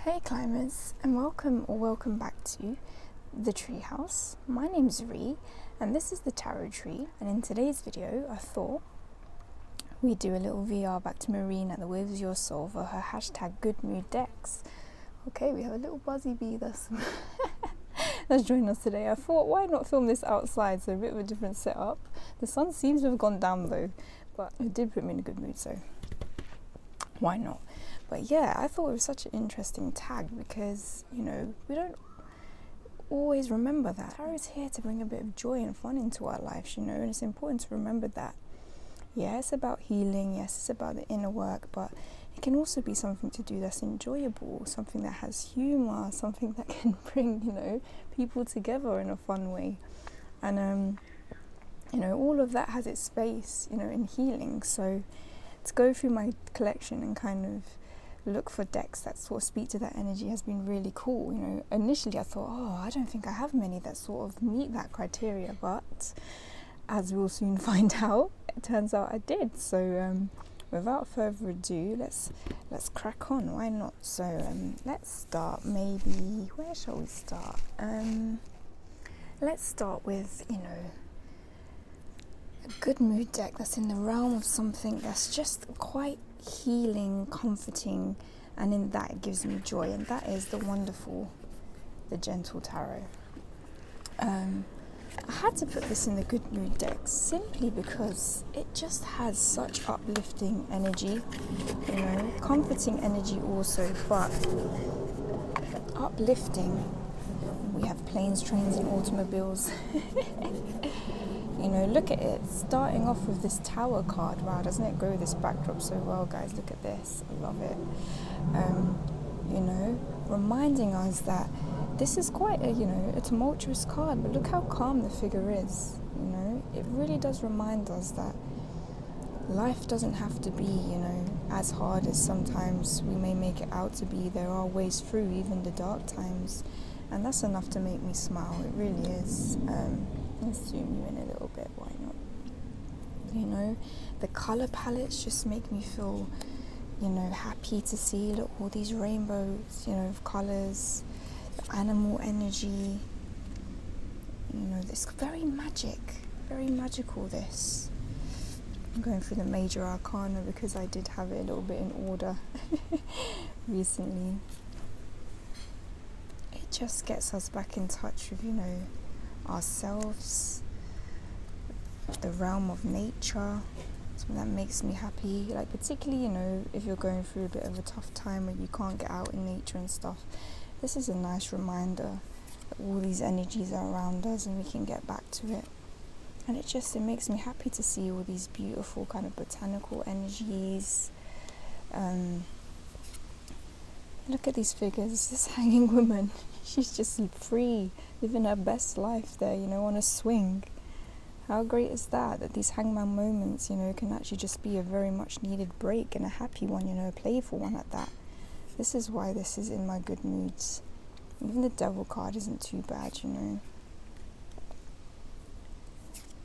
Hey climbers, and welcome back to the Treehouse. My name's Ree and this is the tarot tree, and in today's video I thought we'd do a little VR back to Marine at the Waves of Your Soul for her hashtag Good Mood Decks. Okay, we have a little buzzy bee that's joined us today. I thought, why not film this outside, so a bit of a different setup. The sun seems to have gone down though, but it did put me in a good mood, so why not? But yeah, I thought it was such an interesting tag because, you know, we don't always remember that. Tarot is here to bring a bit of joy and fun into our lives, you know, and it's important to remember that. Yeah, it's about healing, yes, it's about the inner work, but it can also be something to do that's enjoyable, something that has humour, something that can bring, you know, people together in a fun way. And, you know, all of that has its space, you know, in healing. So to go through my collection and kind of look for decks that sort of speak to that energy has been really cool. You know, initially I thought, oh, I don't think I have many that sort of meet that criteria, but as we'll soon find out, it turns out I did. So without further ado, let's crack on. Why not? So let's start. Maybe where shall we start? Let's start with, you know, a good mood deck that's in the realm of something that's just quite healing, comforting, and in that it gives me joy, and that is the wonderful, the Gentle Tarot. I had to put this in the good mood deck simply because it just has such uplifting energy, you know, comforting energy also, but uplifting. We have planes, trains, and automobiles. You know, look at it, starting off with this Tower card. Wow, doesn't it go with this backdrop so well, guys? Look at this, I love it. You know, reminding us that this is quite a, you know, a tumultuous card, but look how calm the figure is, you know. It really does remind us that life doesn't have to be, you know, as hard as sometimes we may make it out to be. There are ways through even the dark times, and that's enough to make me smile. It really is. Let's zoom you in a little bit, why not? You know, the colour palettes just make me feel, you know, happy to see. Look, all these rainbows, you know, of colours, the animal energy. You know, this very magical, this. I'm going through the major arcana because I did have it a little bit in order recently. It just gets us back in touch with, you know, ourselves, the realm of nature, something that makes me happy, like particularly, you know, if you're going through a bit of a tough time where you can't get out in nature and stuff. This is a nice reminder that all these energies are around us and we can get back to it. And it makes me happy to see all these beautiful kind of botanical energies. Look at these figures. This hanging woman, she's just free, living her best life there, you know, on a swing. How great is that? That these hangman moments, you know, can actually just be a very much needed break, and a happy one, you know, a playful one at that. This is why this is in my good moods. Even the Devil card isn't too bad, you know.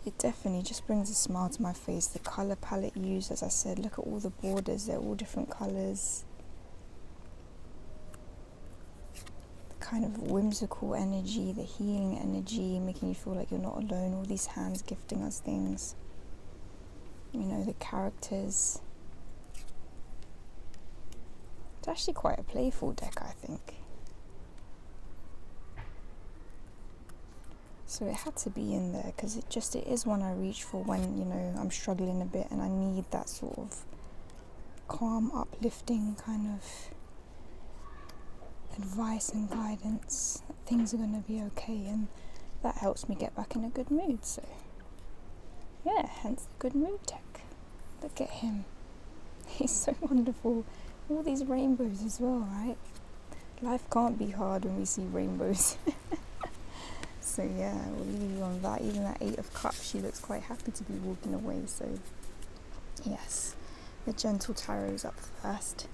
It definitely just brings a smile to my face. The colour palette used, as I said, look at all the borders, they're all different colours. Kind of whimsical energy, the healing energy, making you feel like you're not alone, all these hands gifting us things, you know, the characters. It's actually quite a playful deck, I think. So it had to be in there because it is one I reach for when, you know, I'm struggling a bit and I need that sort of calm, uplifting kind of advice and guidance that things are going to be okay, and that helps me get back in a good mood. So yeah, hence the good mood deck. Look at him, he's so wonderful. All these rainbows as well, right? Life can't be hard when we see rainbows. So yeah, we'll leave you on that. Even that 8 of Cups, she looks quite happy to be walking away. So yes, the Gentle Tarot is up first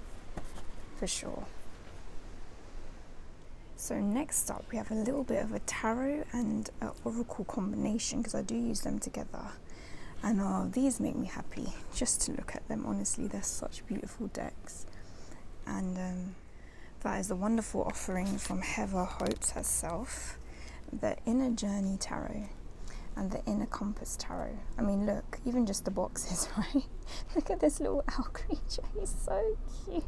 for sure. So next up we have a little bit of a tarot and an oracle combination, because I do use them together, and these make me happy just to look at them. Honestly, they're such beautiful decks. And That is the wonderful offering from Heather Hopes herself, the Inner Journey Tarot and the Inner Compass Tarot. I mean, look, even just the boxes, right? Look at this little owl creature, he's so cute.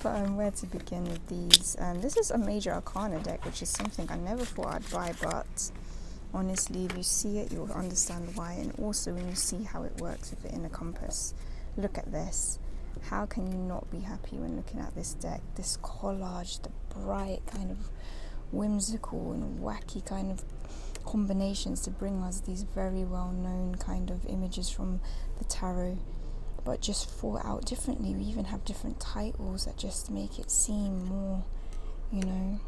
But where to begin with these? This is a Major Arcana deck, which is something I never thought I'd buy, but honestly, if you see it, you'll understand why. And also when you see how it works with the Inner Compass, look at this. How can you not be happy when looking at this deck? This collage, the bright kind of whimsical and wacky kind of combinations to bring us these very well-known kind of images from the tarot, but just thought out differently. We even have different titles that just make it seem more, you know,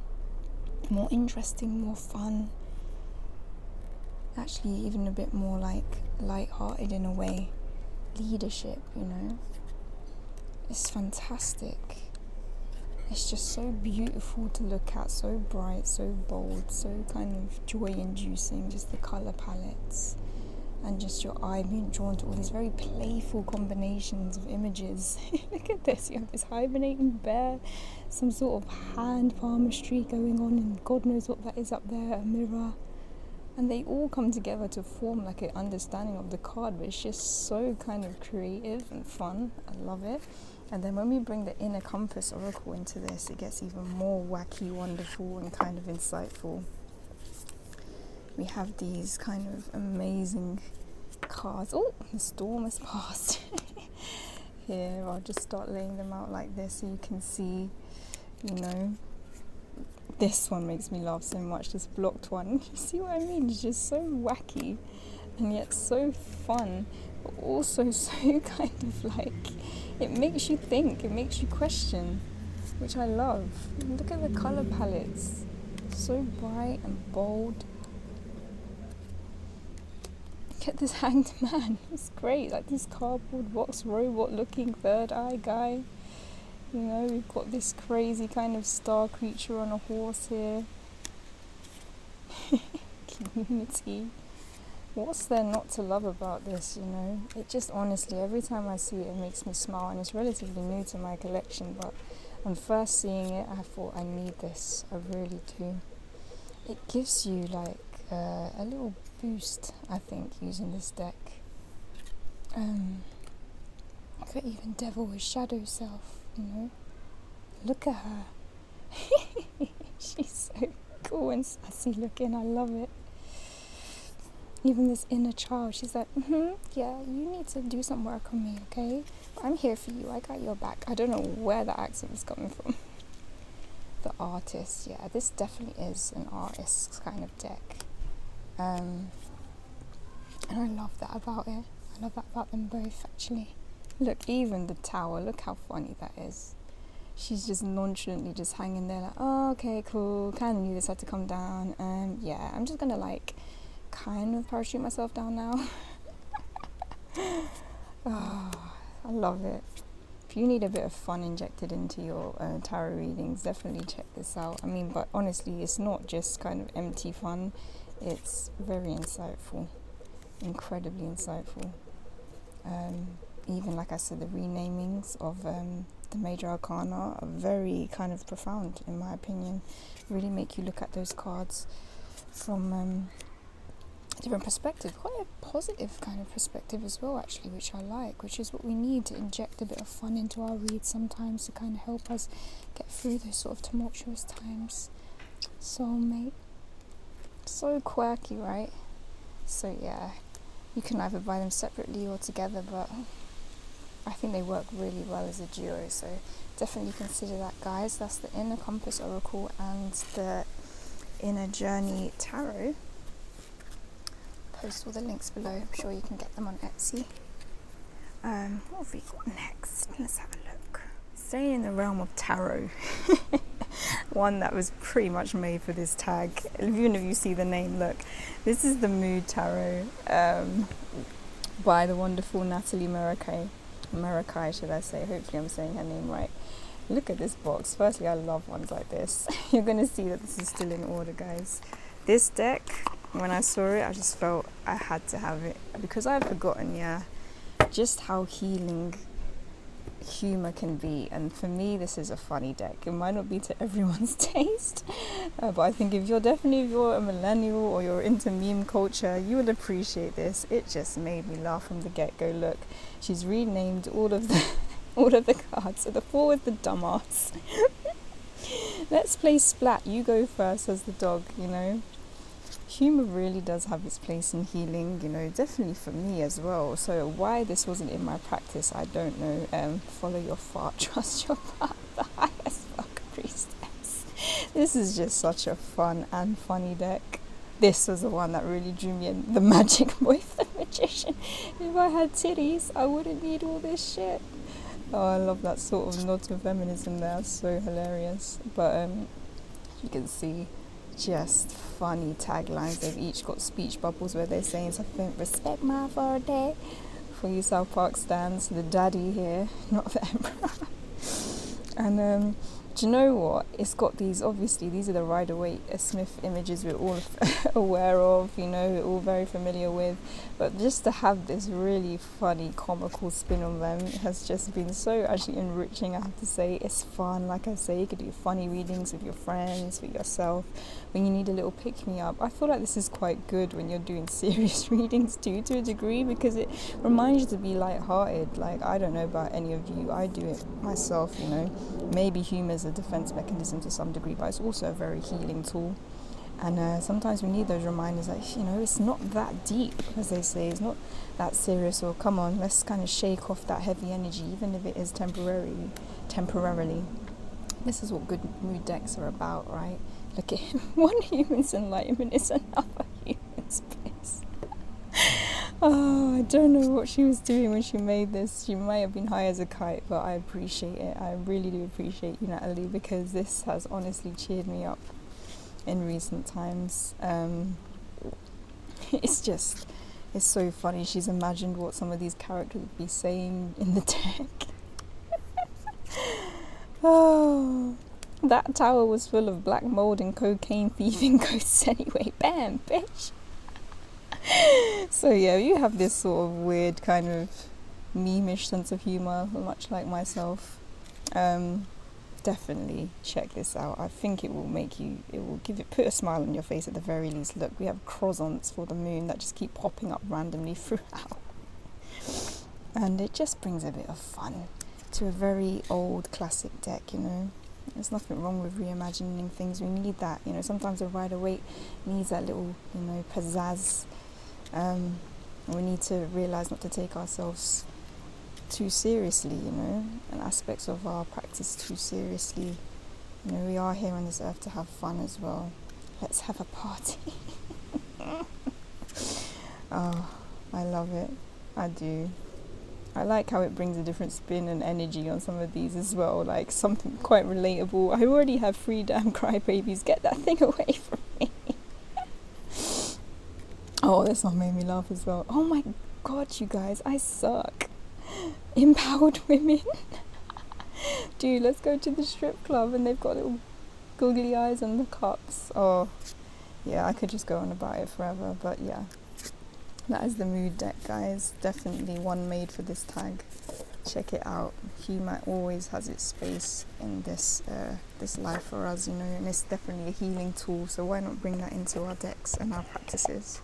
more interesting, more fun, actually even a bit more like light-hearted in a way. Leadership, you know, it's fantastic. It's just so beautiful to look at, so bright, so bold, so kind of joy-inducing, just the colour palettes, and just your eye being drawn to all these very playful combinations of images. Look at this, you have this hibernating bear, some sort of hand palmistry going on, and God knows what that is up there, a mirror. And they all come together to form like an understanding of the card, but it's just so kind of creative and fun. I love it. And then when we bring the Inner Compass Oracle into this, it gets even more wacky, wonderful, and kind of insightful. We have these kind of amazing cards. Oh, the storm has passed. Here, I'll just start laying them out like this so you can see, you know. This one makes me laugh so much, this blocked one. You see what I mean? It's just so wacky and yet so fun, but also so kind of like, it makes you think, it makes you question, which I love. Look at the colour palettes, so bright and bold. Look at this hanged man, it's great, like this cardboard box robot looking third eye guy. You know, we've got this crazy kind of star creature on a horse here. Community. What's there not to love about this, you know? It just honestly, every time I see it, it makes me smile, and it's relatively new to my collection, but on first seeing it, I thought I need this. I really do. It gives you like a little boost, I think, using this deck. Look at even Devil with Shadow Self. You know, look at her. She's so cool and sassy looking. I love it. Even this inner child, she's like, yeah, you need to do some work on me, okay? I'm here for you. I got your back. I don't know where that accent was coming from. The artist, yeah, this definitely is an artist's kind of deck. And I love that about it. I love that about them both, actually. Look, even the tower, look how funny that is. She's just nonchalantly just hanging there like, oh, okay, cool, kind of knew this had to come down. Yeah, I'm just gonna like kind of parachute myself down now. Oh, I love it. If you need a bit of fun injected into your tarot readings, definitely check this out. I mean, but honestly, it's not just kind of empty fun. It's very insightful, incredibly insightful. Even like I said, the renamings of the Major Arcana are very kind of profound, in my opinion. Really make you look at those cards from a different perspective, quite a positive kind of perspective as well, actually, which I like, which is what we need to inject a bit of fun into our reads sometimes to kind of help us get through those sort of tumultuous times. Soulmate, so quirky, right? So yeah, you can either buy them separately or together, but I think they work really well as a duo, so definitely consider that, guys. That's the Inner Compass Oracle and the Inner Journey Tarot. Post all the links below. I'm sure you can get them on Etsy. What have we got next? Let's have a look. Staying in the realm of tarot. One that was pretty much made for this tag. Even if you see the name, look. This is the Mood Tarot by the wonderful Natalie Murakai, should I say. Hopefully I'm saying her name right. Look at this box. Firstly, I love ones like this. You're going to see that this is still in order, guys. This deck, when I saw it, I just felt I had to have it. Because I had forgotten, just how healing humour can be, and for me this is a funny deck. It might not be to everyone's taste, but I think if you're a millennial or you're into meme culture, you would appreciate this. It just made me laugh from the get-go. Look, she's renamed all of the all of the cards. So the 4 is the dumbass. Let's play Splat, you go first as the dog, you know. Humour really does have its place in healing, you know, definitely for me as well. So why this wasn't in my practice, I don't know. Follow your fart, trust your path, the highest fuck priestess. This is just such a fun and funny deck. This was the one that really drew me in, the magic boy, the magician. If I had titties, I wouldn't need all this shit. Oh, I love that sort of nod to feminism there, it's so hilarious. But you can see, just funny taglines. They've each got speech bubbles where they're saying something, respect my authority. For you South Park stands, the daddy here, not the emperor. And do you know what? It's got these, obviously, these are the Rider-Waite Smith images we're all aware of, you know, we're all very familiar with. But just to have this really funny, comical spin on them has just been so actually enriching, I have to say. It's fun, like I say, you could do funny readings with your friends, with yourself, when you need a little pick-me-up. I feel like this is quite good when you're doing serious readings too, to a degree, because it reminds you to be light-hearted. Like, I don't know about any of you, I do it myself, you know. Maybe humour is a defense mechanism to some degree, but it's also a very healing tool. And sometimes we need those reminders that, you know, it's not that deep, as they say, it's not that serious, or come on, let's kind of shake off that heavy energy, even if it is temporarily. This is what good mood decks are about, right? Look at him. One human's enlightenment is another human's bliss. Oh, I don't know what she was doing when she made this. She might have been high as a kite, but I appreciate it. I really do appreciate you, Natalie, because this has honestly cheered me up in recent times. It's so funny. She's imagined what some of these characters would be saying in the deck. Oh, that tower was full of black mold and cocaine thieving ghosts anyway. Bam, bitch. So yeah, you have this sort of weird kind of meme-ish sense of humour, much like myself. Definitely check this out. I think it will put a smile on your face at the very least. Look, we have croissants for the moon that just keep popping up randomly throughout. And it just brings a bit of fun to a very old classic deck, you know. There's nothing wrong with reimagining things. We need that, you know. Sometimes a Rider-Waite needs that little, you know, pizzazz. We need to realise not to take ourselves too seriously, you know, and aspects of our practice too seriously. You know, we are here on this earth to have fun as well. Let's have a party. Oh, I love it. I do. I like how it brings a different spin and energy on some of these as well, like something quite relatable. I already have 3 damn crybabies, get that thing away from me. Oh, this one made me laugh as well. Oh my god, you guys, I suck. Empowered women. Dude, let's go to the strip club and they've got little googly eyes on the cups. Oh, yeah, I could just go on about it forever, but yeah. That is the mood deck, guys. Definitely one made for this tag. Check it out. Humour always has its space in this life for us, you know, and it's definitely a healing tool, so why not bring that into our decks and our practices?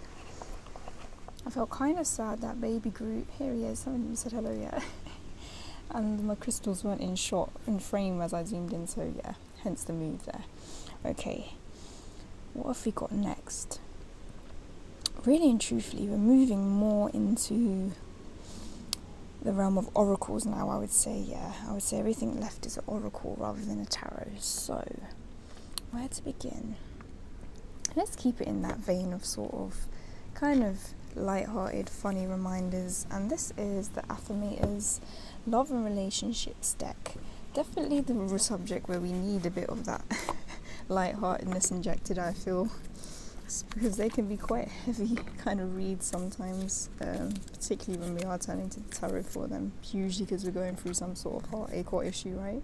I felt kind of sad that baby Groot, here he is, haven't even said hello yet. And my crystals weren't in frame as I zoomed in, so yeah, hence the move there. Okay, what have we got next? Really and truthfully, we're moving more into the realm of oracles now, I would say, yeah. I would say everything left is an oracle rather than a tarot. So, where to begin? Let's keep it in that vein of sort of kind of light-hearted, funny reminders. And this is the Affirmators Love and Relationships deck. Definitely the subject where we need a bit of that light-heartedness injected, I feel. Because they can be quite heavy kind of reads sometimes, particularly when we are turning to the tarot for them, usually because we're going through some sort of heartache or issue, right?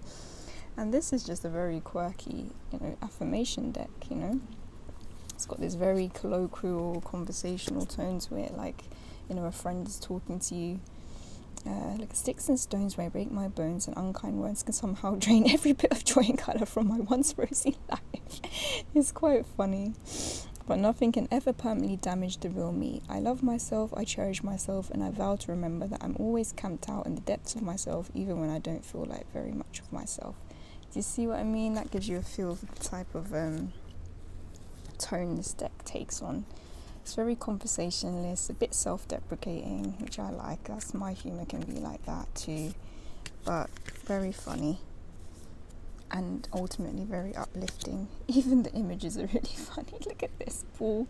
And this is just a very quirky, you know, affirmation deck, you know. It's got this very colloquial, conversational tone to it, like, you know, a friend is talking to you. Like sticks and stones may break my bones, and unkind words can somehow drain every bit of joy and colour from my once rosy life. It's quite funny. But nothing can ever permanently damage the real me. I love myself, I cherish myself, and I vow to remember that I'm always camped out in the depths of myself, even when I don't feel like very much of myself. Do you see what I mean? That gives you a feel of the type of tone this deck takes on. It's very conversationalist, a bit self-deprecating, which I like. That's my humour can be like that too. But very funny. And ultimately very uplifting. Even the images are really funny. Look at this ball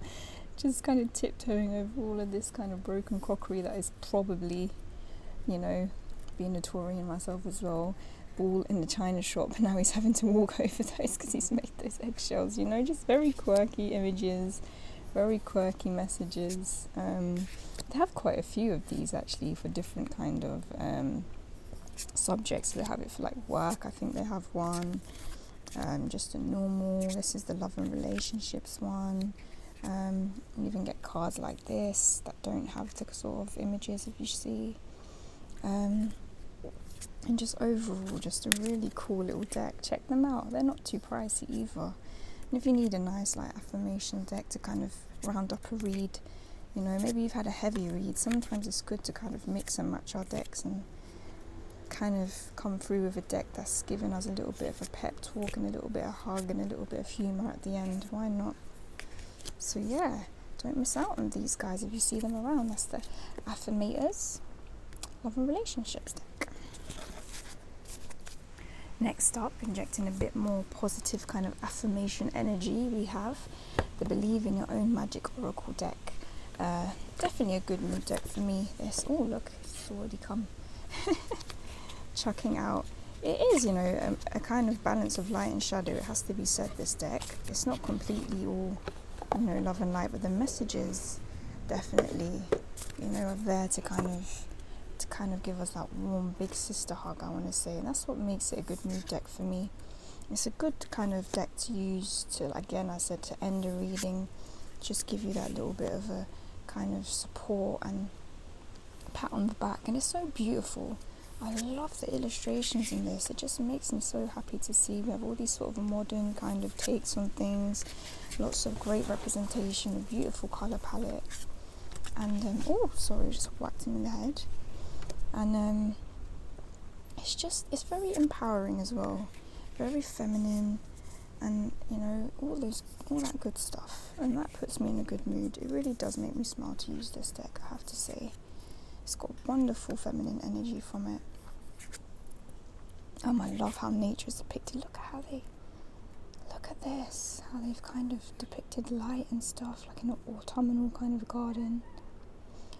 just kind of tiptoeing over all of this kind of broken crockery that is probably, you know, being a Taurian myself as well. Ball in the china shop, and now he's having to walk over those because he's made those eggshells, you know, just very quirky images, very quirky messages. They have quite a few of these actually for different kind of subjects. They have it for like work, I think they have one, just a normal, this is the love and relationships one. You even get cards like this that don't have the sort of images, if you see, and just overall just a really cool little deck. Check them out, they're not too pricey either. And if you need a nice like affirmation deck to kind of round up a read, you know, maybe you've had a heavy read, sometimes it's good to kind of mix and match our decks and kind of come through with a deck that's giving us a little bit of a pep talk and a little bit of hug and a little bit of humour at the end. Why not? So yeah, don't miss out on these guys if you see them around. That's the affirmators love and relationships deck. Next up, injecting a bit more positive kind of affirmation energy, we have the Believe in Your Own Magic Oracle deck. Definitely a good mood deck for me. This, oh look, it's already come. Chucking out, it is, you know, a kind of balance of light and shadow, it has to be said, this deck. It's not completely all, you know, love and light, but the messages definitely, you know, are there to kind of give us that warm big sister hug, I want to say, and that's what makes it a good mood deck for me. It's a good kind of deck to use to, again, I said, to end a reading, just give you that little bit of a kind of support and pat on the back, and it's so beautiful. I love the illustrations in this. It just makes me so happy to see. We have all these sort of modern kind of takes on things, lots of great representation, a beautiful colour palette, and oh sorry, just whacked him in the head. And it's very empowering as well, very feminine, and you know, all that good stuff, and that puts me in a good mood. It really does make me smile to use this deck, I have to say. It's got wonderful feminine energy from it. I love how nature is depicted. Look at this, how they've kind of depicted light and stuff, like in an autumnal kind of garden.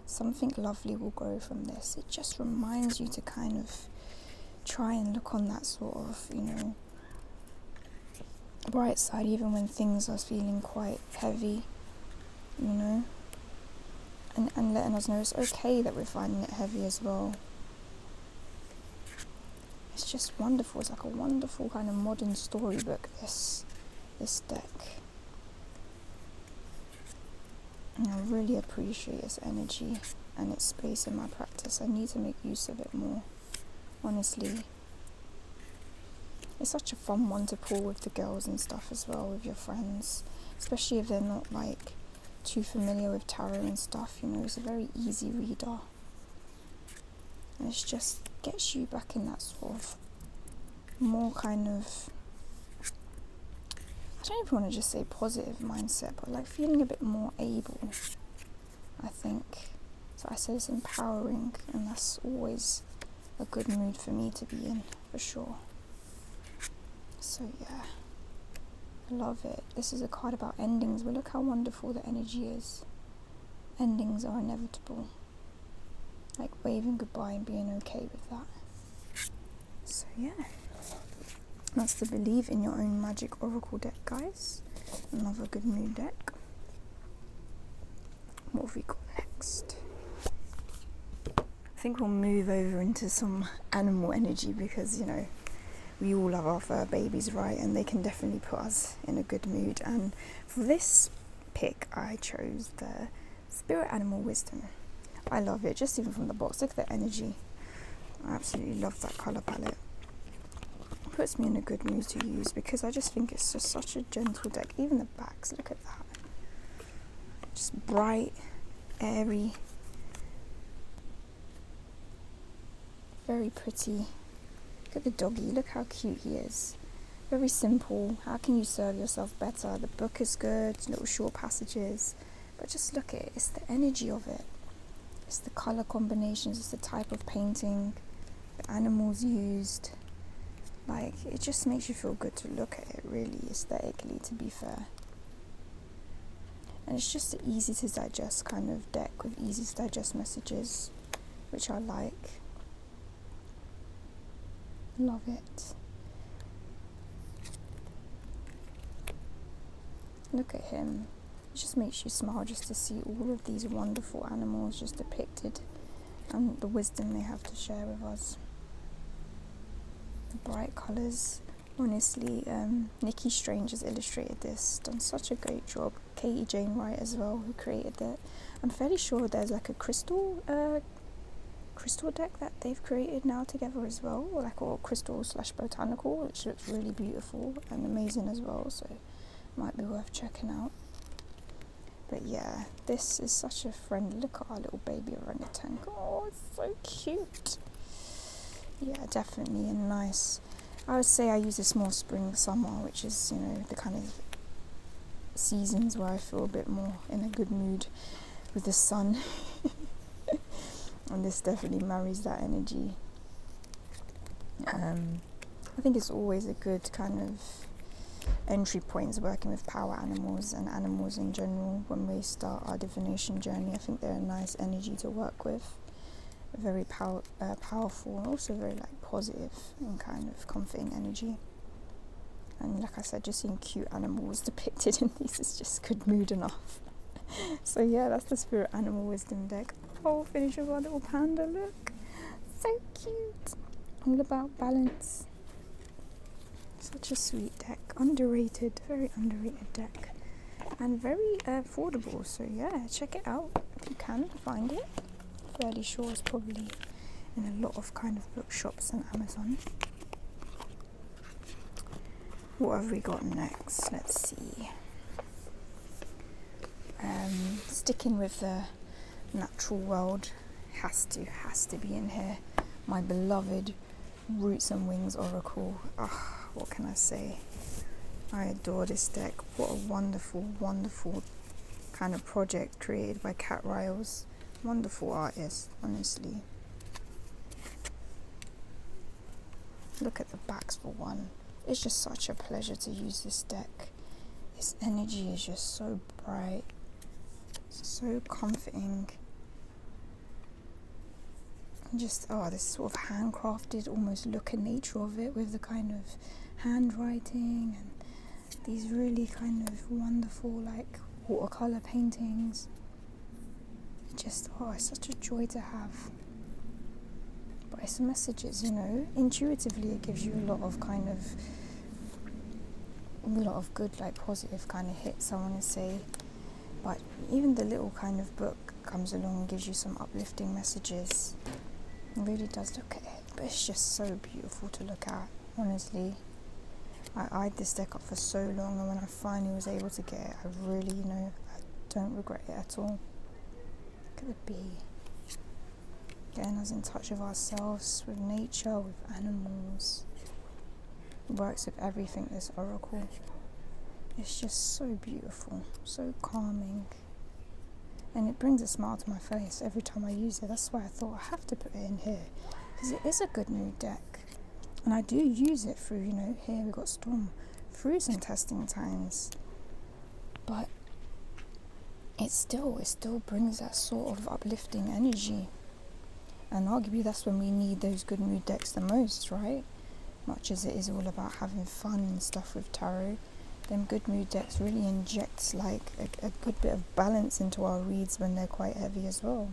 Something lovely will grow from this. It just reminds you to kind of try and look on that sort of, you know, bright side, even when things are feeling quite heavy, you know, and letting us know it's okay that we're finding it heavy as well. It's just wonderful. It's like a wonderful kind of modern storybook, this deck. And I really appreciate its energy and its space in my practice. I need to make use of it more, honestly. It's such a fun one to pull with the girls and stuff as well, with your friends, especially if they're not like too familiar with tarot and stuff, you know. It's a very easy reader, and it just gets you back in that sort of more kind of, I don't even want to just say positive mindset, but like feeling a bit more able, I think. So I said it's empowering, and that's always a good mood for me to be in, for sure. So yeah, I love it. This is a card about endings, but look how wonderful the energy is. Endings are inevitable. Like waving goodbye and being okay with that. So yeah, that's the Believe in Your Own Magic Oracle deck, guys. Another good mood deck. What have we got next? I think we'll move over into some animal energy, because, you know, we all love our fur babies, right? And they can definitely put us in a good mood. And for this pick, I chose the Spirit Animal Wisdom. I love it, just even from the box. Look at the energy. I absolutely love that colour palette. It puts me in a good mood to use because I just think it's just such a gentle deck. Even the backs, look at that. Just bright, airy, very pretty. Look at the doggy, look how cute he is. Very simple. How can you serve yourself better? The book is good, little short passages, but just look at it. It's the energy of it. It's the colour combinations, it's the type of painting, the animals used. Like, it just makes you feel good to look at it, really, aesthetically, to be fair. And it's just an easy to digest kind of deck with easy to digest messages, which I like. Love it. Look at him. It just makes you smile just to see all of these wonderful animals just depicted and the wisdom they have to share with us. The bright colours. Honestly, Nikki Strange has illustrated this, done such a great job. Katie Jane Wright as well, who created it. I'm fairly sure there's like a crystal deck that they've created now together as well, or like a crystal/botanical, which looks really beautiful and amazing as well, so might be worth checking out. But yeah, this is such a friendly, look at our little baby orangutan. Oh, it's so cute. Yeah, definitely a nice, I would say I use this more spring, summer, which is, you know, the kind of seasons where I feel a bit more in a good mood with the sun. And this definitely marries that energy. I think it's always a good kind of entry points working with power animals and animals in general when we start our divination journey. I think they're a nice energy to work with, very powerful, and also very like positive and kind of comforting energy. And like I said, just seeing cute animals depicted in these is just good mood enough. So yeah, that's the Spirit Animal Wisdom deck. Oh, finish with our little panda, look, so cute. All about balance. Such a sweet deck, underrated, very underrated deck, and very affordable. So yeah, check it out if you can find it. Fairly sure it's probably in a lot of kind of bookshops and Amazon. What have we got next? Let's see. Sticking with the natural world, has to be in here. My beloved Roots and Wings Oracle. What can I say? I adore this deck. What a wonderful, wonderful kind of project created by Kat Riles. Wonderful artist, honestly. Look at the backs for one. It's just such a pleasure to use this deck. Its energy is just so bright, so comforting. And just, this sort of handcrafted almost look and nature of it with the kind of handwriting and these really kind of wonderful like watercolor paintings. Just, it's such a joy to have. But it's messages, you know, intuitively it gives you a lot of good like positive kind of hits, I want to say. But even the little kind of book comes along and gives you some uplifting messages. It really does. Look at it. But it's just so beautiful to look at, honestly. I eyed this deck up for so long, and when I finally was able to get it, I really, I don't regret it at all. Look at the bee. Getting us in touch with ourselves, with nature, with animals. It works with everything, this oracle. It's just so beautiful, so calming. And it brings a smile to my face every time I use it. That's why I thought I have to put it in here, because it is a good mood deck. And I do use it through, here we've got Storm, through some testing times. But it still brings that sort of uplifting energy. And arguably that's when we need those good mood decks the most, right? Much as it is all about having fun and stuff with tarot, them good mood decks really injects like a good bit of balance into our reads when they're quite heavy as well.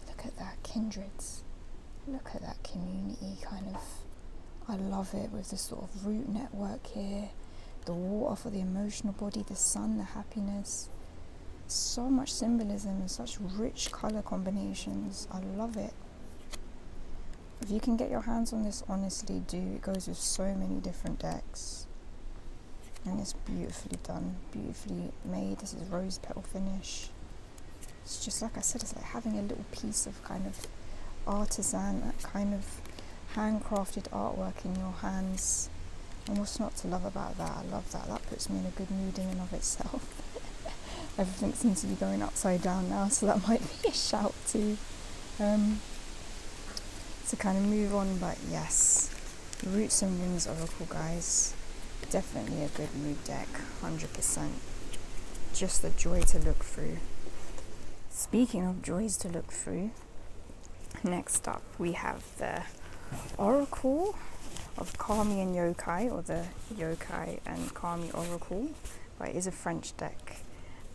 Look at that, kindreds. Look at that community kind of. I love it with the sort of root network here, the water for the emotional body, the sun, the happiness. So much symbolism and such rich colour combinations. I love it. if you can get your hands on this, honestly do. It goes with so many different decks, and it's beautifully done, beautifully made. This is rose petal finish. It's just like I said, it's like having a little piece of kind of artisan, that kind of handcrafted artwork in your hands. And what's not to love about that? I love that. That puts me in a good mood in and of itself. Everything seems to be going upside down now, so that might be a shout to kind of move on. But yes, Roots and Wings Oracle, guys, definitely a good mood deck, 100%. Just a joy to look through. Speaking of joys to look through, next up we have the Oracle of Kami and Yokai, or the Yokai and Kami Oracle. But it is a French deck,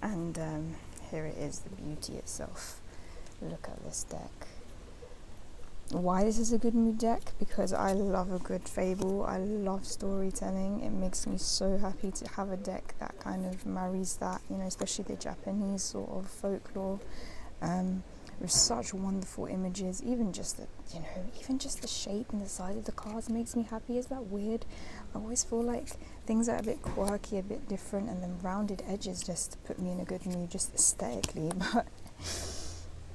and here it is, the beauty itself. Look at this deck. Why this is a good mood deck? Because I love a good fable. I love storytelling. It makes me so happy to have a deck that kind of marries that, you know, especially the Japanese sort of folklore, with such wonderful images. Even just the, you know, even just the shape and the size of the cards makes me happy. Is that weird? I always feel like things that are a bit quirky, a bit different, and then rounded edges just put me in a good mood, just aesthetically. But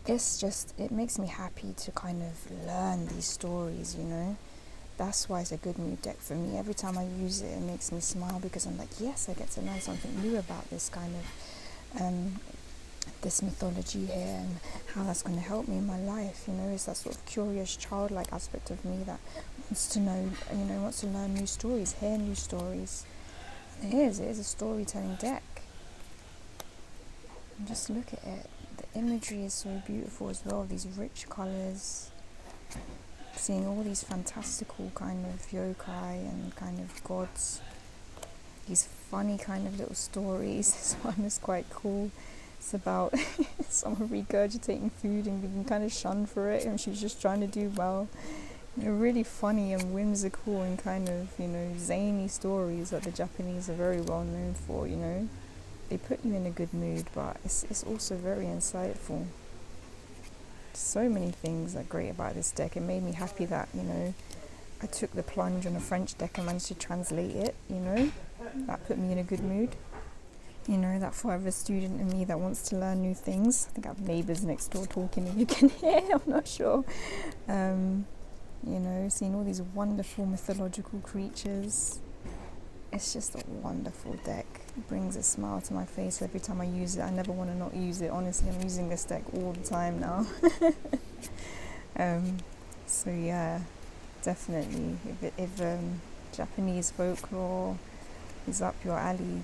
it's just, it makes me happy to kind of learn these stories, you know. That's why it's a good mood deck for me. Every time I use it, it makes me smile, because I'm like, yes, I get to learn something new about this kind of this mythology here, and how that's going to help me in my life. You know, it's that sort of curious, childlike aspect of me that wants to know, you know, wants to learn new stories, hear new stories. And it is a storytelling deck. And just look at it. The imagery is so beautiful as well, these rich colours. Seeing all these fantastical kind of yokai and kind of gods. These funny kind of little stories. This one is quite cool. It's about someone regurgitating food and being kind of shunned for it, and she's just trying to do well. You know, really funny and whimsical and kind of, you know, zany stories that the Japanese are very well known for, you know. They put you in a good mood, but it's also very insightful. So many things are great about this deck. It made me happy that, you know, I took the plunge on a French deck and managed to translate it, you know. That put me in a good mood. You know, that forever student in me that wants to learn new things. I think I have neighbours next door talking, if you can hear, I'm not sure. You know, seeing all these wonderful mythological creatures. It's just a wonderful deck. It brings a smile to my face every time I use it. I never want to not use it. Honestly, I'm using this deck all the time now. So yeah, definitely. If Japanese folklore is up your alley,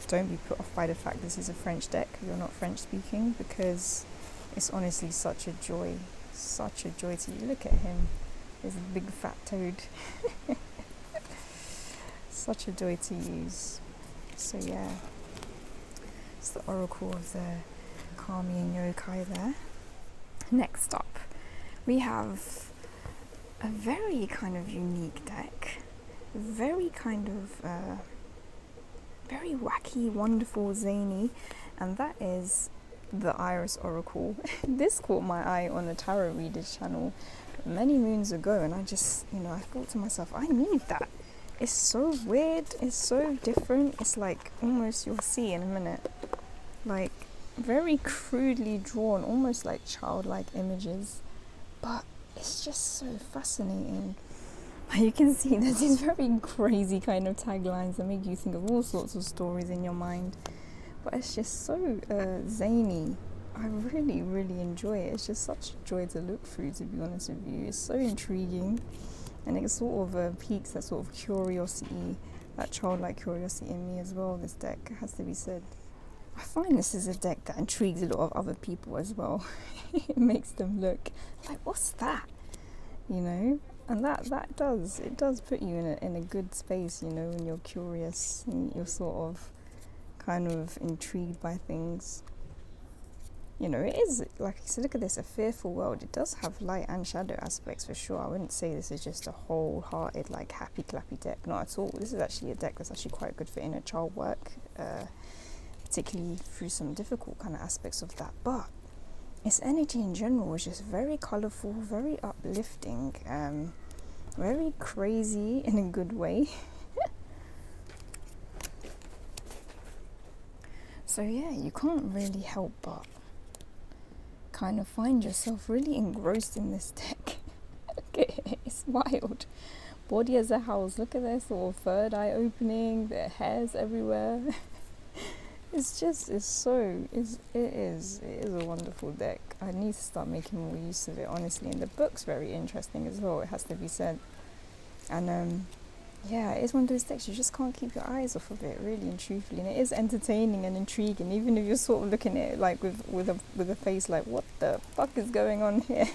don't be put off by the fact this is a French deck. You're not French speaking, because it's honestly such a joy to you. Look at him, there's a big fat toad. Such a joy to use. So yeah, it's the Oracle of the Kami and Yokai there. Next up, we have a very kind of unique deck, very kind of very wacky, wonderful, zany, and that is the Iris Oracle. This caught my eye on the Tarot Readers channel many moons ago, and I just, you know, I thought to myself, I need that. It's so weird, it's so different. It's like, almost, you'll see in a minute, like very crudely drawn, almost like childlike images, but it's just so fascinating. You can see there's these very crazy kind of taglines that make you think of all sorts of stories in your mind, but it's just so zany. I really enjoy it. It's just such a joy to look through, to be honest with you. It's so intriguing, and it sort of piques that sort of curiosity, that childlike curiosity in me as well. This deck, has to be said. I find this is a deck that intrigues a lot of other people as well. It makes them look like, what's that, you know? And that does put you in a good space, you know, when you're curious and you're sort of kind of intrigued by things. You know, it is, like I said, look at this, a fearful world. It does have light and shadow aspects for sure. I wouldn't say this is just a wholehearted, like, happy clappy deck, not at all. This is actually a deck that's actually quite good for inner child work, particularly through some difficult kind of aspects of that. But its energy in general is just very colourful, very uplifting, very crazy in a good way. So yeah, you can't really help but kind of find yourself really engrossed in this deck. Look at it, it's wild. Body as a house, look at their sort of third eye opening, their hairs everywhere. It is a wonderful deck. I need to start making more use of it, honestly, and the book's very interesting as well, it has to be said. And yeah, it's one of those decks you just can't keep your eyes off of it, really and truthfully, and it is entertaining and intriguing, even if you're sort of looking at it like with a face like, what the fuck is going on here?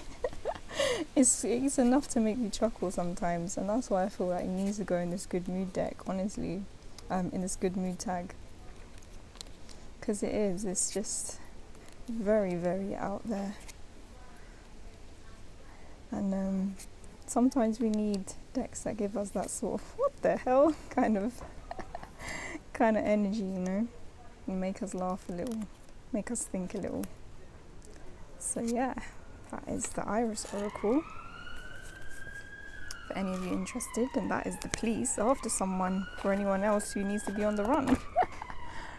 It's enough to make me chuckle sometimes, and that's why I feel like it needs to go in this good mood deck, honestly, in this good mood tag, because it's just very, very out there. And sometimes we need decks that give us that sort of what the hell kind of energy, you know, and make us laugh a little, make us think a little. So yeah, that is the Iris Oracle, for any of you interested, and that is the Please after someone for anyone else who needs to be on the run.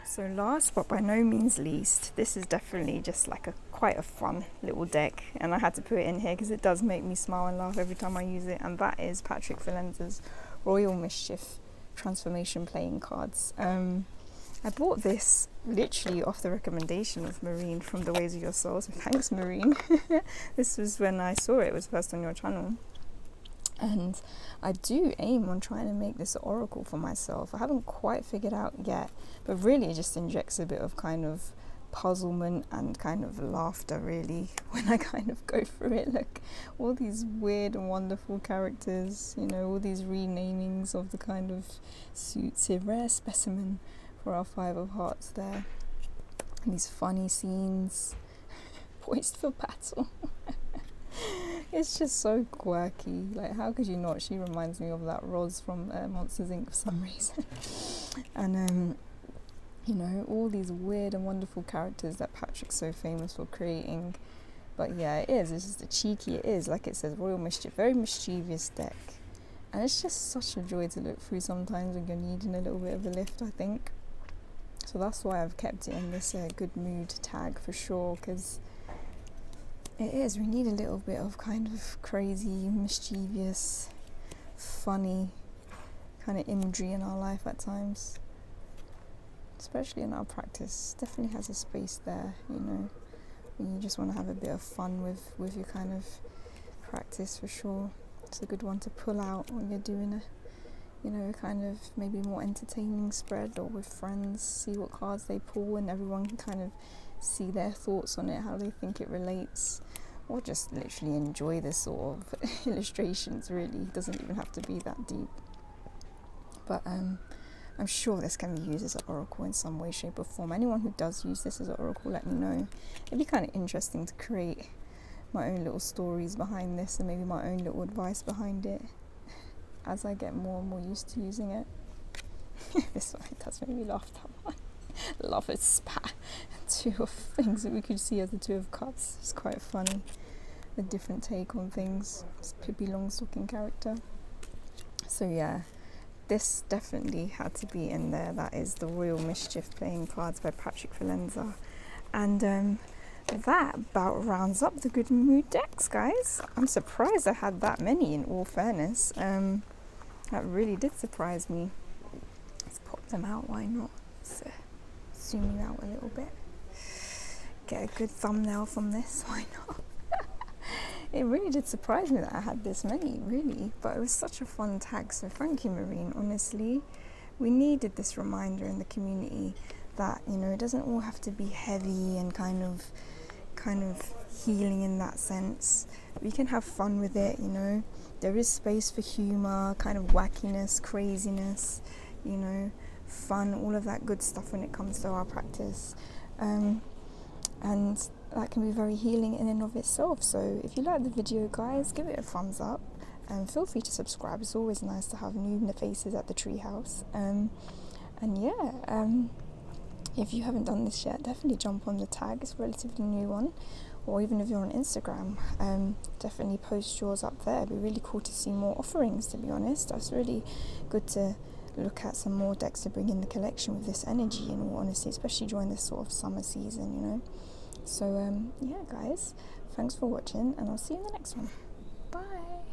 So last but by no means least, this is definitely just like quite a fun little deck, and I had to put it in here because it does make me smile and laugh every time I use it, and that is Patrick Valenza's Royal Mischief transformation playing cards. I bought this literally off the recommendation of Marine from The Ways of Your Soul, so thanks Marine. This was when I saw it was first on your channel. And I do aim on trying to make this oracle for myself. I haven't quite figured out yet, but really it just injects a bit of kind of puzzlement and kind of laughter, really, when I kind of go through it. Look, all these weird and wonderful characters, you know, all these renamings of the kind of suits here. Rare specimen for our Five of Hearts there. And these funny scenes, poised for battle. It's just so quirky. Like, how could you not? She reminds me of that Roz from Monsters Inc. for some reason. And you know, all these weird and wonderful characters that Patrick's so famous for creating. But yeah, it's just a cheeky, it is, like it says, Royal Mischief, very mischievous deck. And it's just such a joy to look through sometimes when you're needing a little bit of a lift, I think. So that's why I've kept it in this good mood tag for sure, because it is, we need a little bit of kind of crazy, mischievous, funny kind of imagery in our life at times, especially in our practice. Definitely has a space there, you know, when you just want to have a bit of fun with your kind of practice, for sure. It's a good one to pull out when you're doing a, you know, kind of maybe more entertaining spread, or with friends, see what cards they pull and everyone can kind of see their thoughts on it, how they think it relates, or just literally enjoy the sort of illustrations, really. It doesn't even have to be that deep. But I'm sure this can be used as an oracle in some way, shape or form. Anyone who does use this as an oracle, let me know. It'd be kind of interesting to create my own little stories behind this, and maybe my own little advice behind it as I get more and more used to using it. This one does make me laugh, that one. Lovers spat. Two of things that we could see as the Two of Cups. It's quite funny. A different take on things. It's Pippi Longstocking character. So yeah, this definitely had to be in there. That is the Royal Mischief playing cards by Patrick Valenza. And that about rounds up the good mood decks, guys. I'm surprised I had that many, in all fairness. That really did surprise me. Let's pop them out, why not? So, zoom you out a little bit. Get a good thumbnail from this, why not? It really did surprise me that I had this many, really. But it was such a fun tag, so thank you, Marine, honestly. We needed this reminder in the community that, you know, it doesn't all have to be heavy and kind of healing in that sense. We can have fun with it, you know. There is space for humour, kind of wackiness, craziness, you know, fun, all of that good stuff when it comes to our practice. And that can be very healing in and of itself. So if you like the video, guys, give it a thumbs up and feel free to subscribe. It's always nice to have new faces at the Treehouse. And yeah, if you haven't done this yet, definitely jump on the tag. It's a relatively new one. or even if you're on Instagram, definitely post yours up there. It'd be really cool to see more offerings, to be honest. That's really good to look at some more decks to bring in the collection with this energy, in all honesty, especially during this sort of summer season, you know. So yeah guys, thanks for watching, and I'll see you in the next one. Bye.